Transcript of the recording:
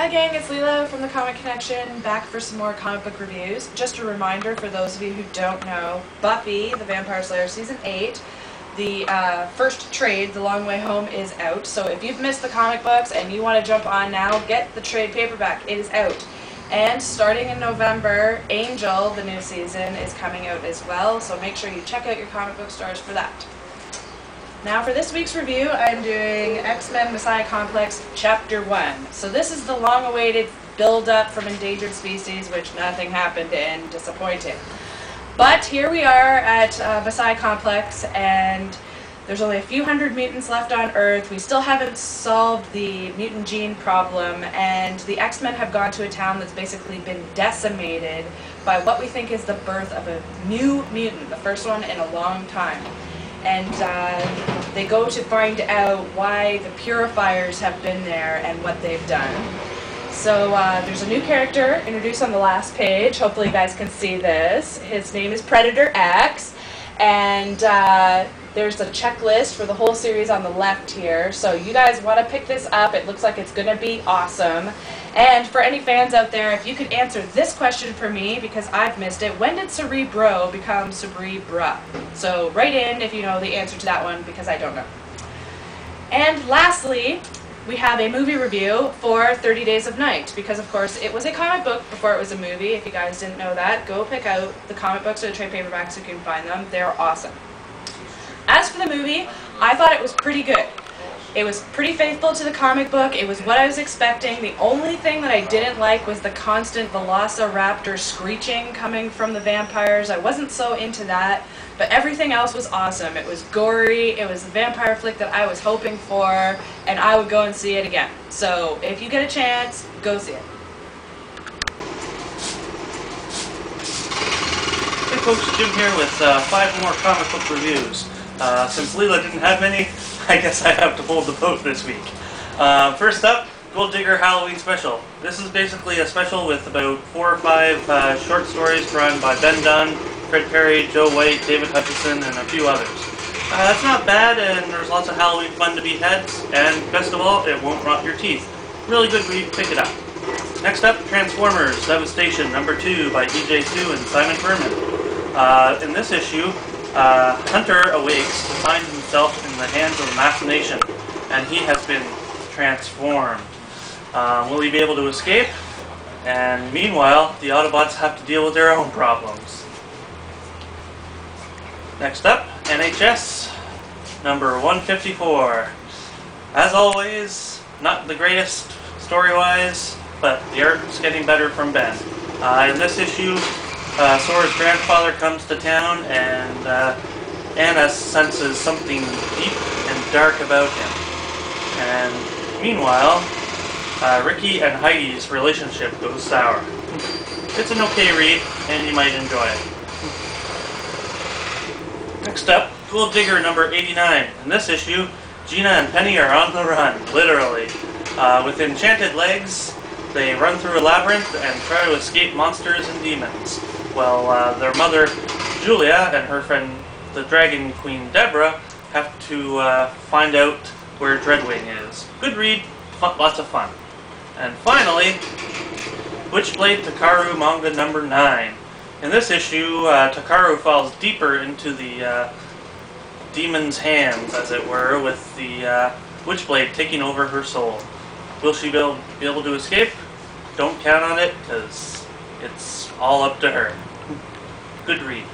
Hi gang, it's Leila from the Comic Connection, back for some more comic book reviews. Just a reminder for those of you who don't know, Buffy, the Vampire Slayer Season 8, the first trade, The Long Way Home, is out. So if you've missed the comic books and you want to jump on now, get the trade paperback. It is out. And starting in November, Angel, the new season, is coming out as well, so make sure you check out your comic book stores for that. Now for this week's review, I'm doing X-Men Messiah Complex Chapter 1. So this is the long-awaited build-up from Endangered Species, which nothing happened and disappointing. But here we are at Messiah Complex, and there's only a few hundred mutants left on Earth. We still haven't solved the mutant gene problem, and the X-Men have gone to a town that's basically been decimated by what we think is the birth of a new mutant, the first one in a long time. And they go to find out why the Purifiers have been there and what they've done. So there's a new character introduced on the last page. Hopefully you guys can see this. His name is Predator X, and there's a checklist for the whole series on the left here. So you guys want to pick this up. It looks like it's going to be awesome. And for any fans out there, if you could answer this question for me, because I've missed it, when did Cerebro become Cerebra? So write in if you know the answer to that one, because I don't know. And lastly, we have a movie review for 30 Days of Night, because of course it was a comic book before it was a movie. If you guys didn't know that, go pick out the comic books or the trade paperbacks so you can find them. They're awesome. As for the movie, I thought it was pretty good. It was pretty faithful to the comic book. It was what I was expecting. The only thing that I didn't like was the constant Velociraptor screeching coming from the vampires. I wasn't so into that, but everything else was awesome. It was gory. It was the vampire flick that I was hoping for, and I would go and see it again. So if you get a chance, go see it. Hey folks, Jim here with 5 more comic book reviews. Since Leila didn't have any, I guess I have to hold the boat this week. First up, Gold Digger Halloween Special. This is basically a special with about 4 or 5 short stories run by Ben Dunn, Fred Perry, Joe White, David Hutchison, and a few others. It's not bad, and there's lots of Halloween fun to be had, and best of all, it won't rot your teeth. Really good read, pick it up. Next up, Transformers Devastation #2 by E.J. Sue and Simon Furman. In this issue, Hunter awakes to find himself in the hands of the Machination, and he has been transformed. Will he be able to escape? And meanwhile, the Autobots have to deal with their own problems. Next up, NHS number 154. As always, not the greatest story-wise, but the art's getting better from Ben. In this issue, Sora's grandfather comes to town, and Anna senses something deep and dark about him. And meanwhile, Ricky and Heidi's relationship goes sour. It's an okay read, and you might enjoy it. Next up, Gold Digger number 89. In this issue, Gina and Penny are on the run, literally. With enchanted legs, they run through a labyrinth and try to escape monsters and demons. Well, their mother, Julia, and her friend, the Dragon Queen, Deborah, have to find out where Dreadwing is. Good read, lots of fun. And finally, Witchblade Takaru manga number 9. In this issue, Takaru falls deeper into the demon's hands, as it were, with the Witchblade taking over her soul. Will she be able to escape? Don't count on it, because it's all up to her. Good read.